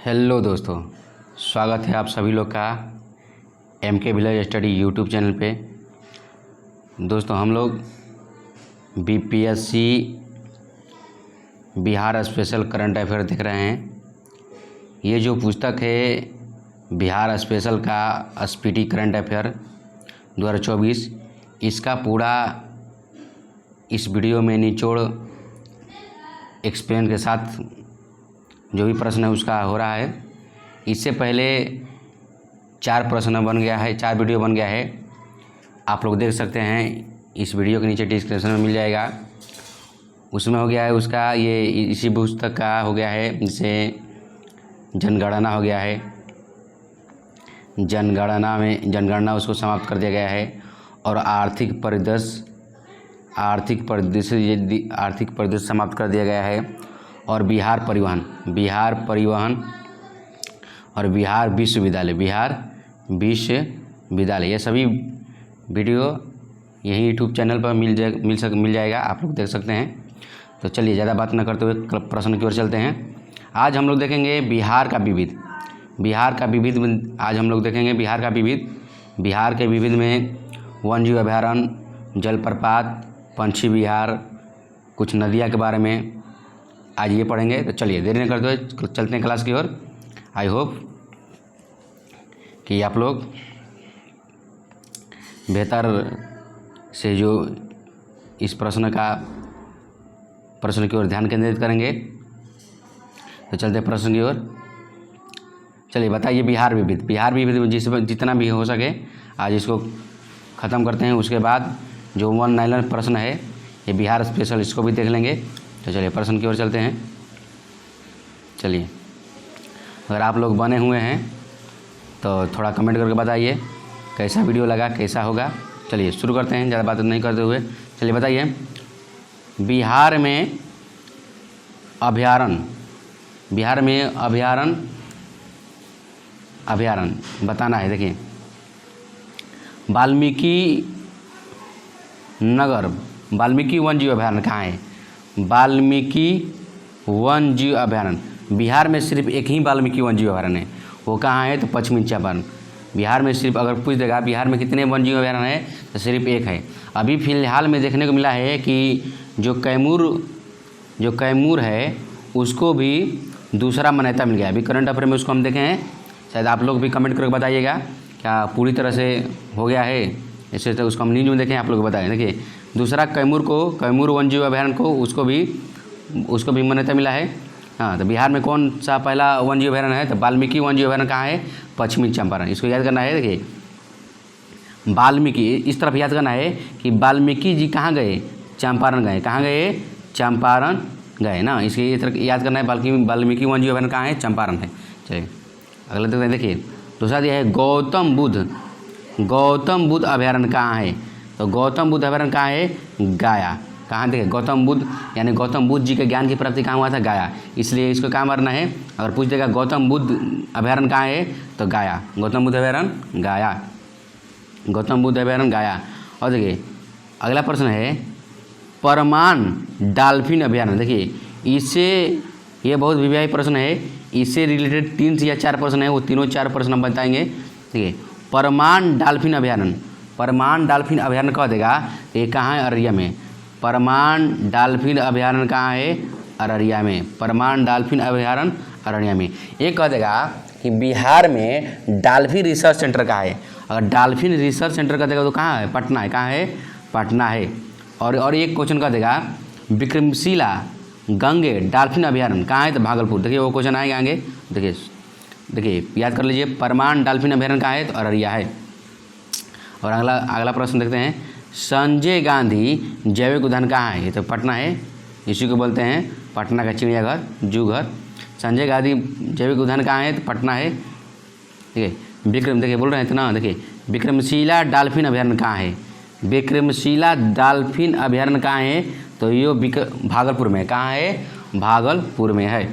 Hello दोस्तों, स्वागत है आप सभी लोग का MK village study YouTube channel पे। दोस्तों हम लोग BPSC Bihar special current affair देख रहे हैं। ये जो पुस्तक है बिहार स्पेशल का स्पीडी करंट अफेयर 2024, इसका पूरा इस वीडियो में निचोड़ एक्सप्लेन के साथ जो भी प्रश्न है उसका हो रहा है। इससे पहले 4 प्रश्न बन गया है, 4 वीडियो बन गया है, आप लोग देख सकते हैं। इस वीडियो के नीचे डिस्क्रिप्शन में मिल जाएगा। उसमें हो गया है उसका ये इसी पुस्तक का हो गया है, जैसे जनगणना हो गया है। जनगणना उसको समाप्त कर दिया गया है। और आर्थिक परिदृश्य समाप्त कर दिया गया है। और बिहार परिवहन और बिहार विश्वविद्यालय ये सभी वीडियो यही यूट्यूब चैनल पर मिल जाएगा, आप लोग देख सकते हैं। तो चलिए ज़्यादा बात न करते हुए प्रश्न की ओर चलते हैं। आज हम लोग देखेंगे बिहार का विविध। आज हम लोग देखेंगे बिहार के विविध में वन्यजीव अभयारण्य, जलप्रपात, पंछी विहार, कुछ नदियाँ के बारे में आज ये पढ़ेंगे। तो चलिए देरी न करते हुए चलते हैं क्लास की ओर। आई होप कि आप लोग बेहतर से जो इस प्रश्न की ओर ध्यान केंद्रित करेंगे। तो चलते प्रश्न की ओर। चलिए बताइए बिहार विविध जितना भी हो सके आज इसको ख़त्म करते हैं। उसके बाद जो 1 प्रश्न है ये बिहार स्पेशल, इसको भी देख लेंगे। तो चलिए प्रश्न की ओर चलते हैं। चलिए अगर आप लोग बने हुए हैं तो थोड़ा कमेंट करके बताइए कैसा वीडियो लगा, कैसा होगा। चलिए शुरू करते हैं, ज़्यादा बात नहीं करते हुए। चलिए बताइए बिहार में अभयारण्य बताना है। देखिए वाल्मीकि वन्यजीव अभयारण्य कहाँ है? वाल्मीकि वन्यजीव अभयारण्य बिहार में सिर्फ एक ही वाल्मीकि वन्यजीव अभयारण्य है। वो कहाँ है? तो पश्चिमी चंपारण। बिहार में सिर्फ, अगर पूछ देगा बिहार में कितने वन्यजीव अभयारण्य है, तो सिर्फ एक है। अभी फिलहाल में देखने को मिला है कि जो कैमूर है उसको भी दूसरा मान्यता मिल गया। अभी करंट अफेयर में उसको हम देखे हैं, शायद आप लोग भी कमेंट करके बताइएगा क्या पूरी तरह से हो गया है। ऐसे तो उसको हम न्यूज़ में देखें, आप लोग बताएं। देखिए दूसरा कैमूर वन्यजीव अभयारण्य को उसको भी मान्यता मिला है। हाँ, तो बिहार में कौन सा पहला वन्यजीव अभयारण्य है? तो वाल्मीकि वन्यजीव अभयारण्य कहाँ है? पश्चिमी चंपारण। इसको याद करना है। देखिए वाल्मीकि, इस तरफ याद करना है कि वाल्मीकि जी कहाँ गए? चंपारण गए। कहाँ गए? चंपारण गए ना। इसके ये तरह याद करना है। वाल्मीकि वन्यजीव अभयारण्य कहाँ है? चंपारण है। चलिए अगला देखते हैं। देखिए दूसरा दिया है गौतम बुद्ध अभयारण्य कहाँ है? तो गौतम बुद्ध अभयारण्य कहाँ है? गया। कहाँ? देखिए गौतम बुद्ध जी के ज्ञान की प्राप्ति कहाँ हुआ था? गया। इसलिए इसको कहाँ मारना है? अगर पूछ देगा गौतम बुद्ध अभयारण्य कहाँ है, तो गया। गौतम बुद्ध अभयारण्य गया। और देखिए अगला प्रश्न है परमान डाल्फिन अभयारण्य। देखिए ये बहुत विवाही प्रश्न है। इससे रिलेटेड 3 या 4 प्रश्न है, वो तीनों 4 प्रश्न हम बताएंगे। देखिए परमान डाल्फिन अभयारण्य कह देगा तो ये कहाँ है? अररिया में। परमान डाल्फिन अभयारण्य कहाँ है? अररिया में। परमान डाल्फिन अभयारण्य अररिया में। एक कह देगा कि बिहार में डाल्फिन रिसर्च सेंटर कहाँ है? अगर डाल्फिन रिसर्च सेंटर कह देगा तो कहाँ है? पटना है। कहाँ है? पटना है। और एक क्वेश्चन कह देगा विक्रमशिला गंगे डाल्फिन अभयारण्य कहाँ है? तो भागलपुर। देखिए वो क्वेश्चन आएगा आगे। देखिए याद कर लीजिए परमान डाल्फिन अभयारण्य कहाँ है? तो अररिया है। और अगला प्रश्न देखते हैं संजय गांधी जैविक उद्यान कहाँ है? ये तो पटना है। इसी को बोलते हैं पटना का चिड़ियाघर, जू घर। संजय गांधी जैविक उद्यान कहाँ है? तो पटना है। देखिए देखिए बोल रहे हैं इतना। देखिए विक्रमशिला डाल्फिन अभयारण्य कहाँ है? विक्रमशिला डाल्फिन अभयारण्य कहाँ है? तो ये भागलपुर में। कहाँ है? भागलपुर में है।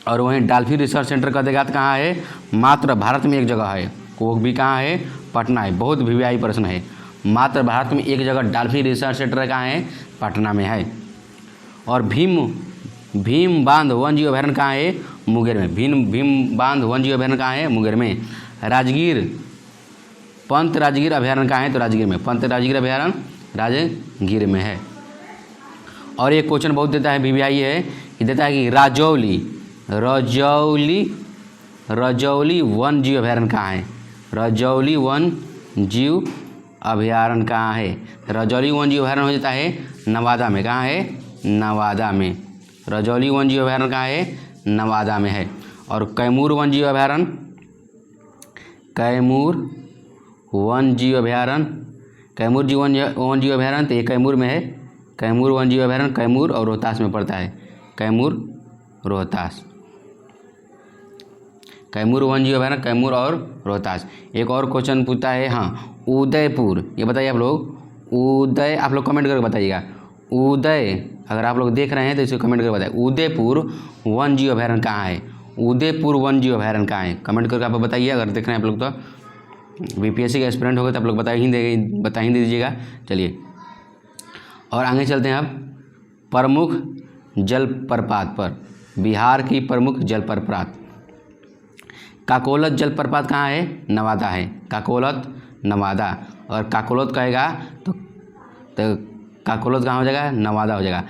और वहीं डाल्फिन रिसर्च सेंटर का देगा तो कहाँ है? मात्र भारत में एक जगह है, वो भी कहाँ है? पटना है। बहुत विवाही प्रश्न है। मात्र भारत में एक जगह डाल्फिन रिसर्च सेंटर कहाँ है? पटना में है। और भीम बांध वन जीव अभयारण्य कहाँ है? मुंगेर में। भीम बांध वन जीव अभयारण्य कहाँ है? मुंगेर में। राजगीर पंत राजगीर अभयारण्य कहाँ है? तो राजगीर में। पंत राजगीर अभयारण्य राजगीर में है। और एक क्वेश्चन बहुत देता है VVI है कि देता है कि रजौली वन जीव अभयारण्य कहाँ है? रजौली वन जीव अभयारण्य कहाँ है? रजौली वन जीव अभयारण्य हो जाता है नवादा में। कहाँ है? नवादा में। रजौली वन जीव अभयारण्य कहाँ है? नवादा में है। और कैमूर वन जीव अभयारण्य वन जीव अभयारण्य तो ये कैमूर में है। कैमूर वन जीव अभयारण्य कैमूर और रोहतास में पड़ता है। कैमूर वन जीव अभयारण्य कैमूर और रोहतास। एक और क्वेश्चन पूछता है, हाँ, उदयपुर, ये बताइए आप लोग कमेंट करके बताइएगा। अगर आप लोग देख रहे हैं तो इसे कमेंट करके बताइए, उदयपुर वन जीव अभयारण्य कहाँ है? उदयपुर वन जीव अभयारण्य कहाँ है? कमेंट करके आप बताइए। अगर देख रहे हैं आप लोग तो BPSC के एस्पिरेंट हो गए तो आप लोग बता ही दीजिएगा। चलिए और आगे चलते हैं अब प्रमुख जलप्रपात पर। बिहार की प्रमुख जलप्रपात काकोलत जलप्रपात कहाँ है? नवादा है। काकोलत नवादा। और काकोलत कहेगा तो काकोलत कहाँ हो जाएगा? नवादा हो जाएगा।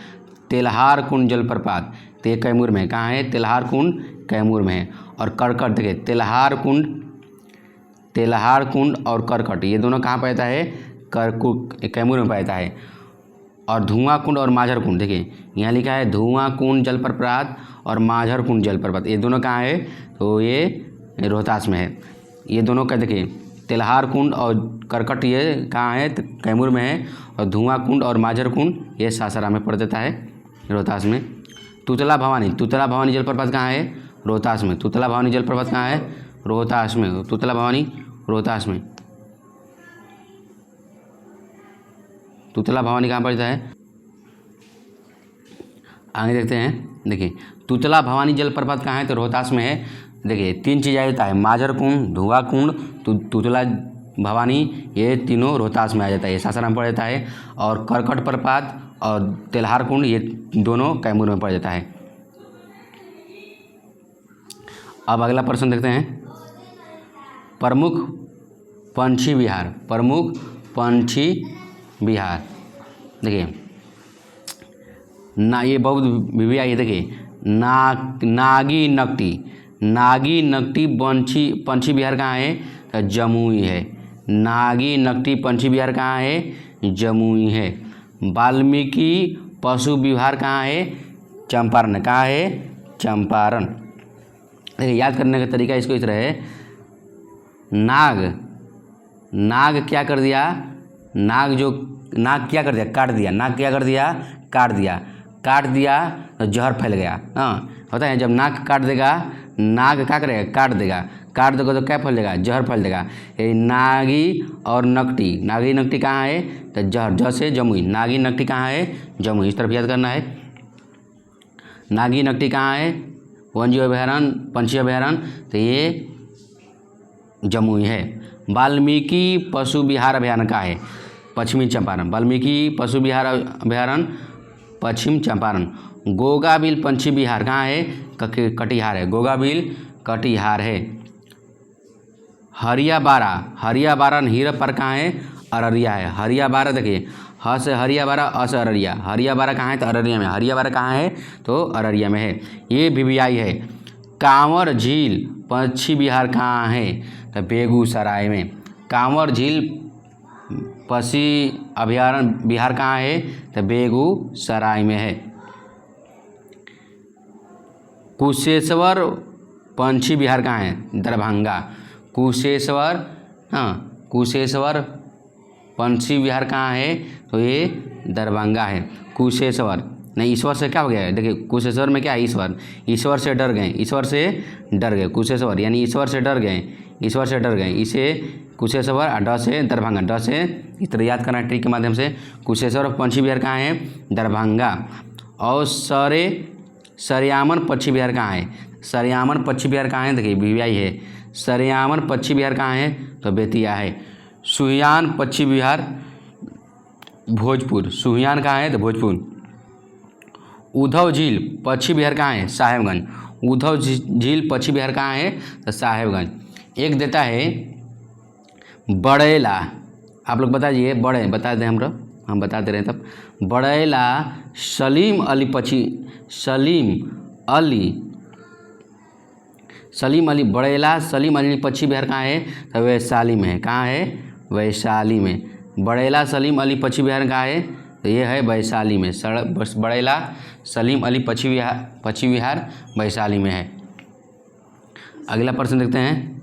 तेल्हार कुंड जलप्रपात तो ये कैमूर में। कहाँ है? तेल्हार कुंड कैमूर में है। और करकट देखिए, तेल्हार कुंड और करकट ये दोनों कहाँ पाता है? कैमूर में पाता है। और धुआं कुंड और माझर कुंड, देखिए यहाँ लिखा है धुआं कुंड जलप्रपात और माझर कुंड जलप्रपात, ये दोनों कहाँ है? तो ये रोहतास में है। ये दोनों का देखिए, तेल्हार कुंड और करकट ये कहाँ है? तो कैमूर में है। और धुआं कुंड और माझर कुंड ये सासाराम में पड़ देता है, रोहतास में। तुतला भवानी जलप्रपात कहाँ है? रोहतास में। तुतला भवानी जलप्रपात कहाँ है? रोहतास में। तुतला भवानी रोहतास में। तुतला भवानी कहाँ पड़ता है? आगे देखते हैं। देखिए तुतला भवानी जलप्रपात कहाँ है? तो रोहतास में है। देखिए 3 चीज़ आ जाता है, माझर कुंड, धुआं कुंड, तुतला भवानी, ये तीनों रोहतास में आ जाता है, ये सासाराम पड़ जाता है। और करकट प्रपात और तेल्हार कुंड ये दोनों कैमूर में पड़ जाता है। अब अगला प्रश्न देखते हैं, प्रमुख पंछी विहार। देखिए ये बहुत VVI है। देखिए नागी नकटी पंछी विहार कहाँ है? तो जमुई है। नागी नकटी पंछी विहार कहाँ है? जमुई है। वाल्मीकि पशु विहार कहाँ है? चंपारण। कहाँ है? चंपारण। देखिए याद करने का तरीका इसको इस तरह है, नाग क्या कर दिया? नाग क्या कर दिया? काट दिया। नाग क्या कर दिया? काट दिया तो जहर फैल गया। हाँ होता है, जब नाक काट देगा, नाग क्या करेगा? काट देगा तो क्या फैल देगा? जहर फैल देगा। नागी और नकटी कहाँ है? तो जहर से जमुई। नागी नकटी कहाँ है? जमुई। इस तरफ याद करना है। नागी नकटी कहाँ है? वन जीव अभयारण्य पंछी अभयारण्य, तो ये जमुई है। वाल्मीकि पशु विहार अभयारण्य कहाँ है? पश्चिमी चंपारण। वाल्मीकि पशु विहार अभयारण्य पश्चिम चंपारण। गोगाबिल पंछी विहार कहाँ है? कटिहार है। गोगाबिल कटिहार है। हरिया बारा हीरा पर कहाँ है? अररिया है। हरिया बारा देखिए, ह से हरिया बारा, अ से अररिया। हरिया बारा कहाँ है? तो अररिया में। हरिया बारा कहाँ है? तो अररिया में है। ये VVI है। कांवर झील पंछी विहार कहाँ है? तो बेगूसराय में। कांवर झील पक्षी अभयारण्य विहार कहाँ है? तो बेगूसराय में है। कुशेश्वर पंछी विहार कहाँ है? दरभंगा। कुशेश्वर पंछी विहार कहाँ है? तो ये दरभंगा है। कुशेश्वर नहीं, ईश्वर से क्या हो गया है? देखिए कुशेश्वर में क्या है? ईश्वर से डर गए। कुशेश्वर यानी ईश्वर से डर गए। इसे कुशेश्वर, ड से दरभंगा। ड से इस तरह याद करना ट्रिक के माध्यम से। कुशेश्वर पंछी विहार कहाँ है? दरभंगा। और सरयामन पक्षी विहार कहाँ है? सरयामन पक्षी विहार कहाँ है? देखिए VVI है। सरयामन पक्षी विहार कहाँ है? तो बेतिया है। सुहियान पक्षी विहार भोजपुर। सुहियान कहाँ है? तो भोजपुर। उद्धव झील पश्चिम बिहार कहाँ है? साहेबगंज। उद्धव झील पश्चिम बिहार कहाँ है? तो साहेबगंज। एक देता है बड़ैला, आप लोग बता दीजिए, बता दें हम बताते रहे तब। बड़ैला सलीम अली बड़ैला सलीम अली पश्चिम बिहार कहाँ है? तो वैशाली में है। कहाँ है? वैशाली में। बड़ैला सलीम अली पश्चिम बिहार कहाँ है? तो ये है वैशाली में। बड़ैला सलीम अली पश्चिम बिहार वैशाली में है। अगला प्रश्न देखते हैं।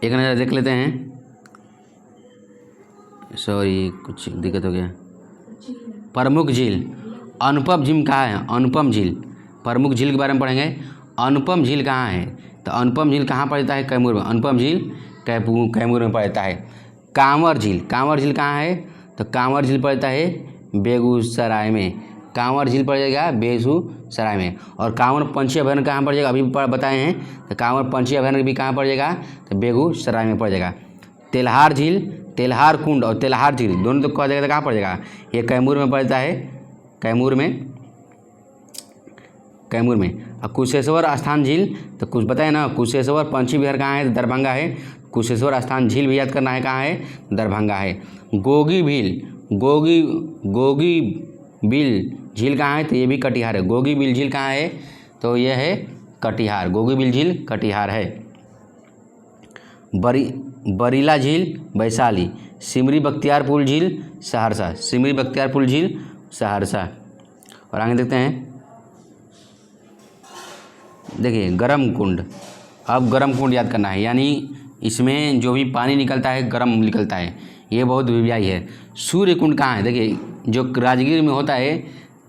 एक नज़र देख लेते हैं। सॉरी कुछ दिक्कत हो गया। प्रमुख झील अनुपम झील कहाँ है? अनुपम झील, प्रमुख झील के बारे में पढ़ेंगे। अनुपम झील कहाँ है? तो अनुपम झील कहाँ पड़ता है? कैमूर में। अनुपम झील कैमूर में पड़ता है। कांवर झील कहाँ है? तो कांवर झील पड़ता है बेगूसराय में। कांवर झील पड़ जाएगा बेगूसराय में। और कांवर पंछी अभयारण्य कहाँ पड़ जाएगा? अभी बताए हैं। तो कांवर पंछी अभयारण्य भी कहाँ पड़ जाएगा? तो बेगूसराय में पड़ जाएगा। तेल्हार झील, तेल्हार कुंड और तेल्हार झील दोनों तो कहा जाएगा, तो कहाँ पड़ जाएगा? ये कैमूर में पड़ता है। कैमूर में। और कुशेश्वर स्थान झील, तो कुछ बताए ना, कुशेश्वर पश्चिम बिहार कहाँ है? दरभंगा है। कुशेश्वर स्थान झील भी याद करना है, कहाँ है? दरभंगा है। गोगी बिल झील कहाँ है? तो ये भी कटिहार है। गोगी बिल झील कहाँ है? तो ये है कटिहार। गोगी बिल झील कटिहार है। बरीला झील वैशाली। सिमरी बख्तियारपुर झील सहरसा। और आगे देखते हैं। देखिए गर्म कुंड, अब गर्म कुंड याद करना है, यानी इसमें जो भी पानी निकलता है गर्म निकलता है, ये बहुत विव्याई है। सूर्य कुंड कहाँ है? देखिए जो राजगीर में होता है,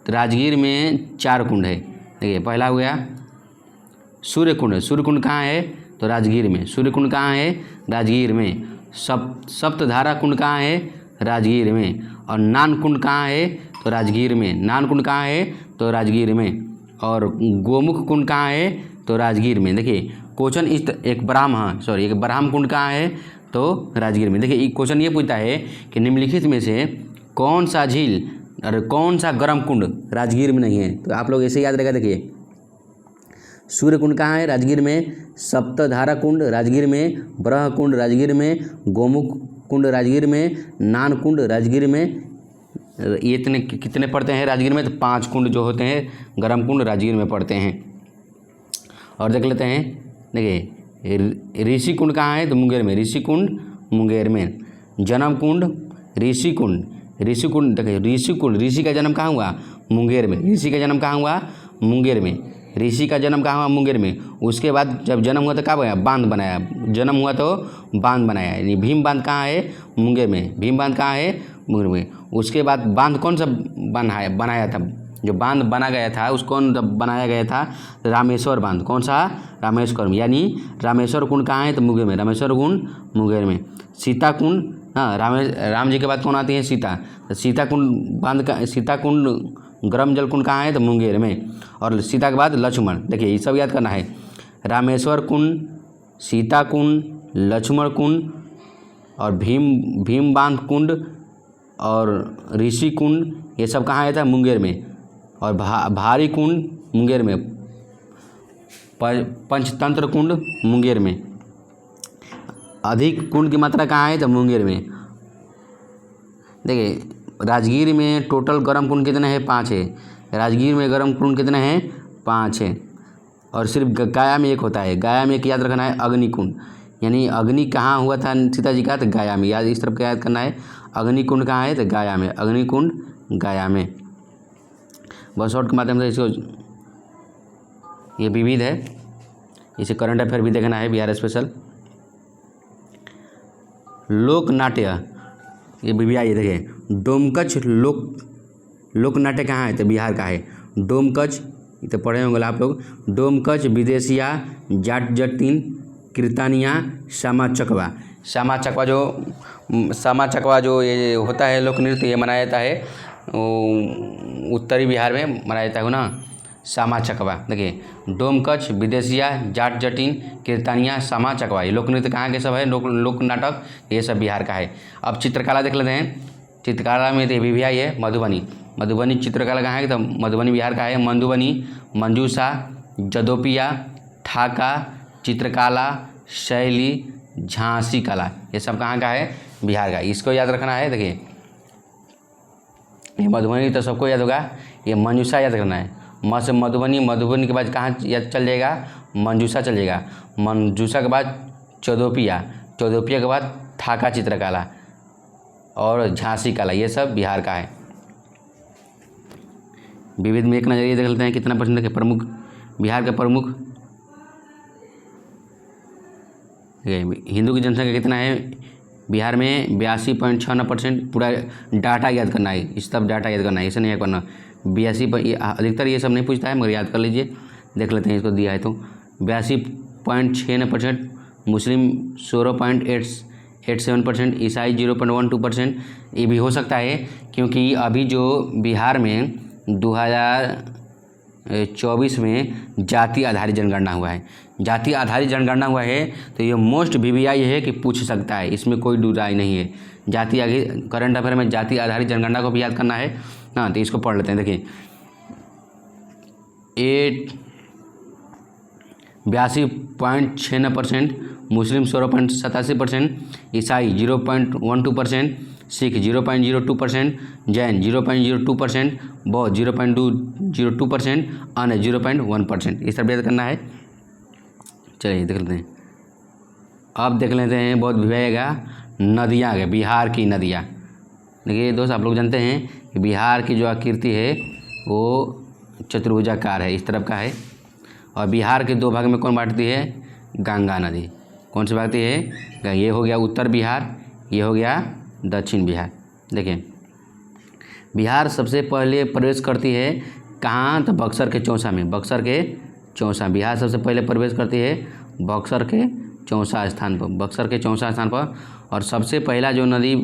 तो राजगीर में 4 कुंड है। देखिए पहला हो गया सूर्य कुंड कहाँ है? तो राजगीर में। सूर्य कुंड कहाँ है? राजगीर में। सप्तधारा कुंड कहाँ है? राजगीर में। और नान कुंड कहाँ है? तो राजगीर में। नान कुंड कहाँ है? तो राजगीर में। और गोमुख कुंड कहाँ है? तो राजगीर में। देखिए क्वेश्चन एक ब्राह्म कुंड कहाँ है? तो राजगीर में। देखिए क्वेश्चन ये पूछता है कि निम्नलिखित में से कौन सा झील और कौन सा गर्म कुंड राजगीर में नहीं है? तो आप लोग ऐसे याद रखेगा। देखिए सूर्य कुंड कहाँ है? राजगीर में। सप्तधारा कुंड राजगीर में। ब्रह्म कुंड राजगीर में। गोमुख कुंड राजगीर में। नान कुंड राजगीर में। ये इतने कितने पड़ते हैं राजगीर में? तो 5 कुंड जो होते हैं गर्म कुंड राजगीर में पड़ते हैं। और देख लेते हैं। देखिए ऋषि कुंड कहाँ है? तो मुंगेर में। ऋषि कुंड मुंगेर में। जन्म कुंड ऋषि कुंड देखिए ऋषि का जन्म कहाँ हुआ? मुंगेर में। ऋषि का जन्म कहाँ हुआ? मुंगेर में। उसके बाद जब जन्म हुआ तो क्या बनाया? बांध बनाया। जन्म हुआ तो बांध बनाया, यानी भीम बांध कहाँ है? मुंगेर में। भीम बांध कहाँ है? मुंगेर में। उसके बाद बांध कौन सा बनाया था? जो बांध बना गया था उसको बनाया गया था रामेश्वर बांध। कौन सा? रामेश्वर, यानी रामेश्वर कुंड कहाँ है? तो मुंगेर में। रामेश्वर कुंड मुंगेर में। सीता कुंड, हाँ राम जी के बाद कौन आती है? सीता। तो सीता कुंड गर्म जल कुंड कहाँ है? तो मुंगेर में। और सीता के बाद लक्ष्मण। देखिए ये सब याद करना है। रामेश्वर कुंड, सीता कुंड, लक्ष्मण कुंड और भीम बांध कुंड और ऋषि कुंड, ये सब कहाँ आया था? मुंगेर में। और भारी कुंड मुंगेर में। पंचतंत्र कुंड मुंगेर में। अधिक कुंड की मात्रा कहाँ है? तो मुंगेर में। देखिए राजगीर में टोटल गर्म कुंड कितने हैं? 5 है। राजगीर में गर्म कुंड कितने हैं? 5 है। और सिर्फ गया में 1 होता है। गया में एक याद रखना है, अग्निकुंड, यानी अग्नि कहाँ हुआ था सीता जी का? तो गया में। याद इस तरफ का याद करना है। अग्निकुंड कहाँ है? तो गया में। अग्निकुंड गया में। बहुत शॉर्ट के माध्यम से इसको, ये विविध है, इसे करंट अफेयर भी देखना है, बिहार स्पेशल। लोक नाट्य, ये भी आइए देखिए। डोमकच लोक नाट्य कहाँ है? तो बिहार का है। डोमकच, ये तो पढ़े होंगे आप लोग। डोमकच, विदेशिया, जाट जटिन, कीर्तनिया, श्यामा चकवा। श्यामा चकवा जो ये होता है लोक नृत्य, ये मनाया जाता है उत्तरी बिहार में मनाया जाता है ना। सामा चकवा। देखिए डोमकच, विदेशिया, जाट जटिन, कीर्तनिया, सामा चकवा, ये लोक नृत्य कहाँ के सब है, लोक नाटक, ये सब बिहार का है। अब चित्रकला देख लेते हैं। चित्रकला में तो भी आई है मधुबनी। मधुबनी चित्रकला कहाँ है, तो मधुबनी बिहार का है। मधुबनी, मंजूषा, जदोपिया, ठाका, चित्रकला, शैली, झांसी कला, ये सब कहाँ का है, बिहार का। इसको याद रखना है। देखिए ये मधुबनी तो सबको याद होगा, ये मंजूषा याद रखना है। म से मधुबनी, मधुबनी के बाद कहाँ याद चल जाएगा, मंजूषा चल जाएगा। मंजूषा के बाद चौदोपिया, चौदोपिया के बाद ठाका चित्रकला और झांसी कला, ये सब बिहार का है। विविध में एक नज़रिए देख लेते हैं कितना परसेंट। देखिए प्रमुख, बिहार के प्रमुख हिंदू की जनसंख्या कितना है बिहार में, 82.69%। पूरा डाटा याद करना है, इस सब डाटा याद करना है, इसे नहीं याद करना। 82 पर अधिकतर ये सब नहीं पूछता है, मगर याद कर लीजिए। देख लेते हैं इसको दिया है तो 82.69%, मुस्लिम 16.87%, ईसाई 0.12%। ये भी हो सकता है क्योंकि अभी जो बिहार में 2024 में जाति आधारित जनगणना हुआ है, जाति आधारित जनगणना हुआ है, तो ये मोस्ट VVI है कि पूछ सकता है, इसमें कोई दुराई नहीं है। जाति आगे करंट अफेयर में जाति आधारित जनगणना को भी याद करना है ना, तो इसको पढ़ लेते हैं। देखिए 82.96%, मुस्लिम 16.87%, ईसाई 0.12%, सिख 0.02%, जैन 0.02%, बौद्ध 0.02%, अन्य 0.1%। इस तरह याद करना है। चलिए देख लेते हैं। अब देख लेते हैं बहुत विभाएगा नदियाँ के, बिहार की नदियाँ। देखिए दोस्त, आप लोग जानते हैं कि बिहार की जो आकृति है वो चतुर्भुजाकार है, इस तरफ का है। और बिहार के दो भाग में कौन बांटती है, गंगा नदी। कौन सी बांटती है, ये हो गया उत्तर बिहार, ये हो गया दक्षिण बिहार। देखिए बिहार सबसे पहले प्रवेश करती है कहाँ, तो बक्सर के चौसा में। बक्सर के चौसा, बिहार सबसे पहले प्रवेश करती है बक्सर के चौसा स्थान पर, बक्सर के चौसा स्थान पर। और सबसे पहला जो नदी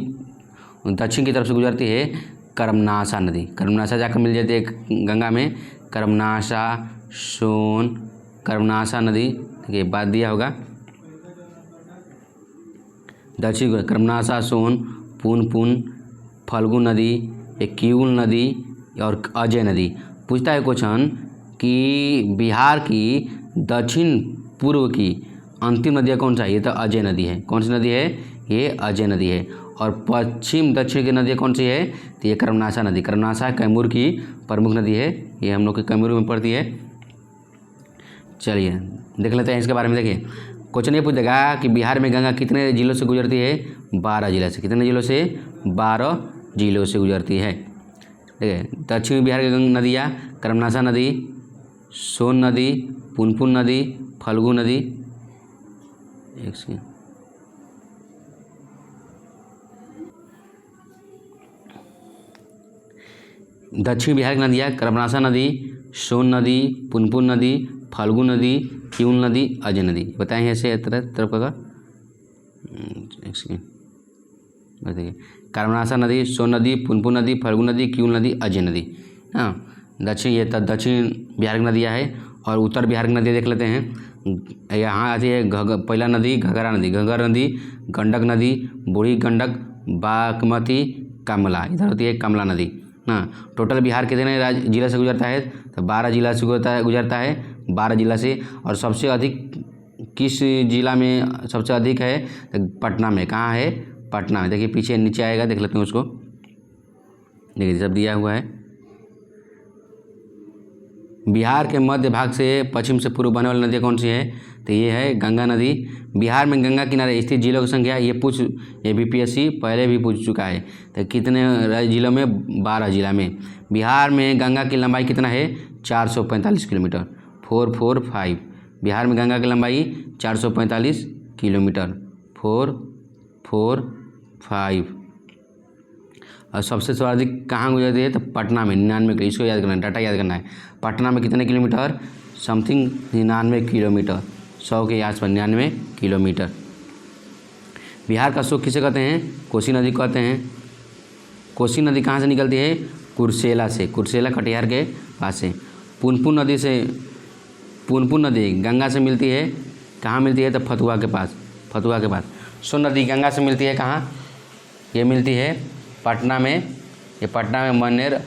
दक्षिण की तरफ से गुजरती है कर्मनाशा नदी। कर्मनाशा जाकर मिल जाती है गंगा में, कर्मनाशा, सोन, कर्मनाशा नदी। देखिए बात दिया होगा दक्षिण कर्मनाशा, सोन, पुनपुन, फल्गु नदी, किऊल नदी और अजय नदी। पूछता है क्वेश्चन कि बिहार की दक्षिण पूर्व की अंतिम नदी कौन सा है, ये तो अजय नदी है। कौन सी नदी है, ये अजय नदी है। और पश्चिम दक्षिण की नदी कौन सी है, तो ये कर्मनाशा नदी। कर्मनाशा कैमूर की प्रमुख नदी है, ये हम लोग के कैमूर में पड़ती है। चलिए देख लेते हैं इसके बारे में। देखिए क्वेश्चन ये पूछेगा कि बिहार में गंगा कितने जिलों से गुजरती है, 12 जिले से। कितने जिलों से, 12 जिलों से गुजरती है। देखिए दक्षिण बिहार की नदियाँ कर्मनाशा नदी, सोन नदी, पुनपुन नदी, फल्गु नदी। एक सेकेंड, दक्षिण बिहार की नदियाँ कर्मनाशा नदी, सोन नदी, पुनपुन नदी, फल्गु नदी, किऊल नदी, अजय नदी। बताएं ऐसे तरफ का। एक सेकेंड, बताइए कर्मनाशा नदी, सोन नदी, पुनपुन नदी, फल्गु नदी, किऊल नदी, अजय नदी। हाँ दक्षिण, ये तब दक्षिण बिहार की नदियाँ है। और उत्तर बिहार की नदी देख लेते हैं। यहाँ आती है पहला नदी घघरा नदी, घग्गर नदी, गंडक नदी, बूढ़ी गंडक, बागमती, कमला। इधर होती है कमला नदी। हाँ टोटल बिहार कितने जिला से गुजरता है, तो 12 जिला से गुजरता है 12 जिला से। और सबसे अधिक किस जिला में सबसे अधिक है, तो पटना में। कहाँ है, पटना में। देखिए पीछे नीचे आएगा, देख लेते हैं उसको। देखिए सब दिया हुआ है। बिहार के मध्य भाग से पश्चिम से पूर्व बहने वाली नदी कौन सी है, तो ये है गंगा नदी। बिहार में गंगा किनारे स्थित जिलों की संख्या ये BPSC पहले भी पूछ चुका है। तो कितने जिलों में, 12 जिला में। बिहार में गंगा की लंबाई कितना है, 445 किलोमीटर, 445। बिहार में गंगा की लंबाई 445 किलोमीटर, 445। और सबसे सर्वाधिक कहाँ गुजरती है, तो पटना में 99 किलो। इसको याद करना है, डाटा याद करना है। पटना में कितने किलोमीटर, समथिंग 99 किलोमीटर, 100 के आसपास 99 किलोमीटर। बिहार का सुख किसे कहते हैं, कोसी नदी कहते हैं। कोसी नदी कहाँ से निकलती है, कुर्सेला से। कुर्सेला कटिहार के पास से। पुनपुन नदी से, पुनपुन नदी गंगा से मिलती है, कहाँ मिलती है? तो फतुहा के पास, फतुहा के पास। सोन नदी गंगा से मिलती है कहाँ? ये मिलती है पटना में, ये पटना में मनेर,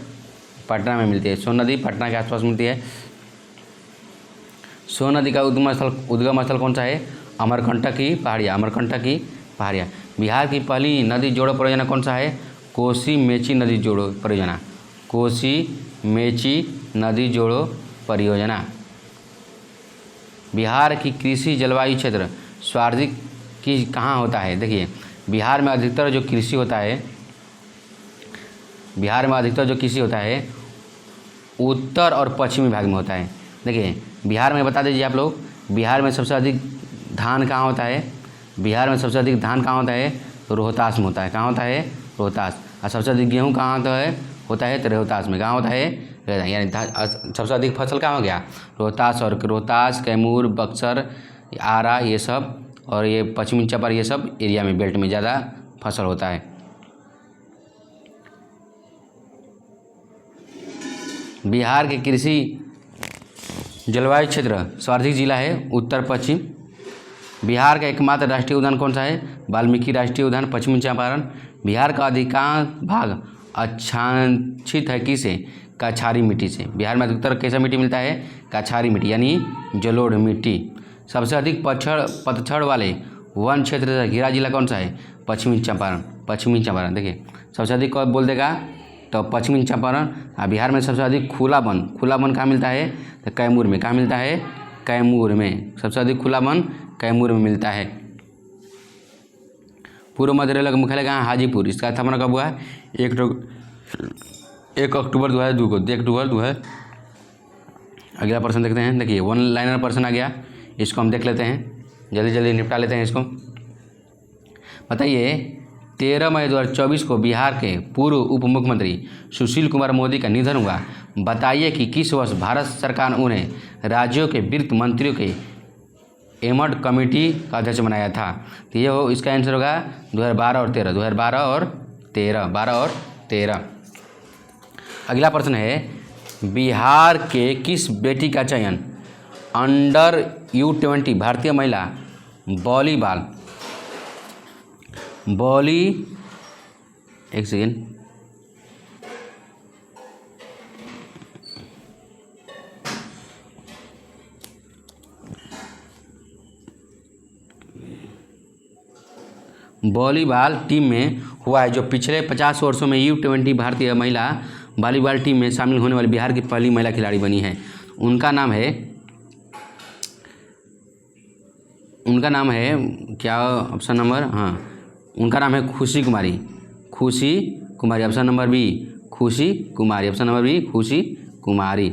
पटना में मिलती है। सोन नदी पटना के आसपास मिलती है। सोन नदी का उद्गम स्थल कौन सा है? अमरकंटक की पहाड़ियाँ, अमरकंटक की पहाड़ियाँ। बिहार की पहली नदी जोड़ो परियोजना कौन सा है? कोसी मेची नदी जोड़ो परियोजना, कोसी मेची नदी जोड़ो परियोजना। बिहार की कृषि जलवायु क्षेत्र सर्वाधिक की कहाँ होता है? देखिए बिहार में अधिकतर जो कृषि होता है, बिहार में अधिकतर जो कृषि होता है उत्तर और पश्चिमी भाग में होता है। देखिए बिहार में बता दीजिए आप लोग, बिहार में सबसे अधिक धान कहाँ होता है? बिहार में सबसे अधिक धान कहाँ होता है? रोहतास में होता है। कहाँ होता है? रोहतास। और सबसे अधिक गेहूँ कहाँ होता है? तो रोहतास में। कहाँ होता है? यानी सबसे अधिक फसल कहाँ हो गया? रोहतास। और रोहतास, कैमूर, बक्सर, आरा, ये सब, और ये पश्चिमी चंपारण, ये सब एरिया में, बेल्ट में ज़्यादा फसल होता है। बिहार के कृषि जलवायु क्षेत्र सर्वाधिक जिला है उत्तर पश्चिम। बिहार का एकमात्र राष्ट्रीय उद्यान कौन सा है? वाल्मीकि राष्ट्रीय उद्यान, पश्चिमी चंपारण। बिहार का अधिकांश भाग आच्छादित है किसे? कछारी मिट्टी से। बिहार में अधिकतर कैसा मिट्टी मिलता है? कछारी मिट्टी यानी जलोढ़ मिट्टी। सबसे अधिक पतझड़ वाले वन क्षेत्र से घिरा जिला कौन सा है? पश्चिमी चंपारण, पश्चिमी चंपारण। देखिए सबसे अधिक कौन बोल देगा? तो पश्चिमी चंपारण। और बिहार में सबसे अधिक खुला वन कहाँ मिलता है? तो कैमूर में। कहाँ मिलता है? कैमूर में। सबसे अधिक खुला वन कैमूर में मिलता है। पूर्व मध्य रेलवे का मुख्यालय कहाँ? हाजीपुर। इसका स्थापना कब हुआ है? 1 अक्टूबर 2002 को, 1 अक्टूबर 2000। अगला प्रश्न देखते हैं। देखिए वन लाइनर प्रश्न आ गया, इसको हम देख लेते हैं, जल्दी जल्दी निपटा लेते हैं इसको। बताइए 13 मई 2024 को बिहार के पूर्व उप मुख्यमंत्री सुशील कुमार मोदी का निधन हुआ। बताइए कि किस वर्ष भारत सरकार ने उन्हें राज्यों के वित्त मंत्रियों के एमड कमेटी का अध्यक्ष बनाया था? तो ये हो, इसका आंसर होगा 2012 और 13, 2012 और 13, 12 और 13। अगला प्रश्न है बिहार के किस बेटी का चयन अंडर U20 भारतीय महिला वॉलीबॉल, एक सेकेंड, वॉलीबॉल टीम में हुआ है, जो पिछले 50 वर्षों में U20 भारतीय महिला वॉलीबॉल टीम में शामिल होने वाली बिहार की पहली महिला खिलाड़ी बनी है। उनका नाम है क्या? ऑप्शन नंबर, हाँ, उनका नाम है खुशी कुमारी, खुशी कुमारी। ऑप्शन नंबर बी, खुशी कुमारी। ऑप्शन नंबर बी, खुशी कुमारी।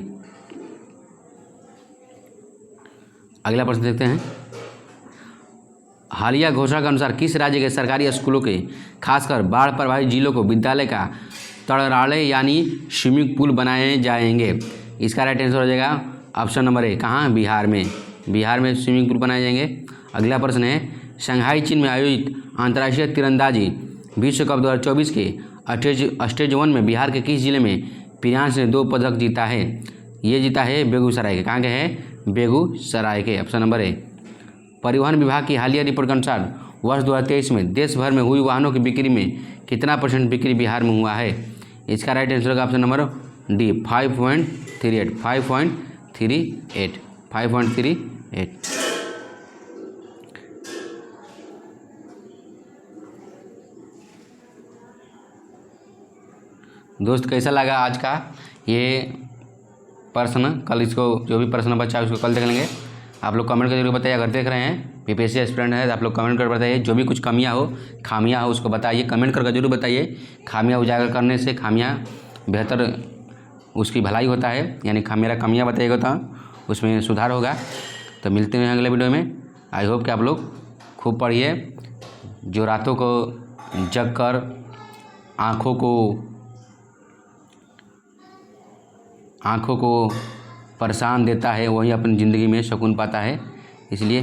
अगला प्रश्न देखते हैं। हालिया घोषणा के अनुसार किस राज्य के सरकारी स्कूलों के खासकर बाढ़ प्रभावित जिलों को विद्यालय का तड़राड़े यानी स्विमिंग पूल बनाए जाएंगे? इसका राइट आंसर हो जाएगा ऑप्शन नंबर ए, कहाँ? बिहार में। बिहार में स्विमिंग पूल बनाए जाएंगे। अगला प्रश्न है शंघाई चीन में आयोजित अंतर्राष्ट्रीय तीरंदाजी विश्व कप 2024 के स्टेज 1 में बिहार के किस जिले में प्रियांश ने 2 पदक जीता है? ये जीता है बेगूसराय के। कहाँ के है? बेगूसराय के। Option number A. परिवहन विभाग की हालिया रिपोर्ट के अनुसार वर्ष 2023 में देश भर में हुई वाहनों की बिक्री में कितना % बिक्री बिहार में हुआ है? इसका राइट आंसर होगा ऑप्शन नंबर डी, 5.38, 5.38। दोस्त कैसा लगा आज का ये प्रश्न? कल इसको जो भी प्रश्न बचा है उसको कल देख लेंगे। आप लोग कमेंट करके जरूर बताइए, अगर देख रहे हैं PPSC एस्पिरेंट है तो आप लोग कमेंट कर बताइए, जो भी कुछ कमियां हो खामियां हो उसको बताइए, कमेंट करके जरूर बताइए। खामियां उजागर करने से खामियां बेहतर उसकी भलाई होता है, यानी मेरा कमियां बताइएगा तो उसमें सुधार होगा। तो मिलते हैं अगले वीडियो में। आई होप कि आप लोग खूब पढ़िए, जो रातों को जग कर आँखों को परेशान देता है वही अपनी ज़िंदगी में सुकून पाता है। इसलिए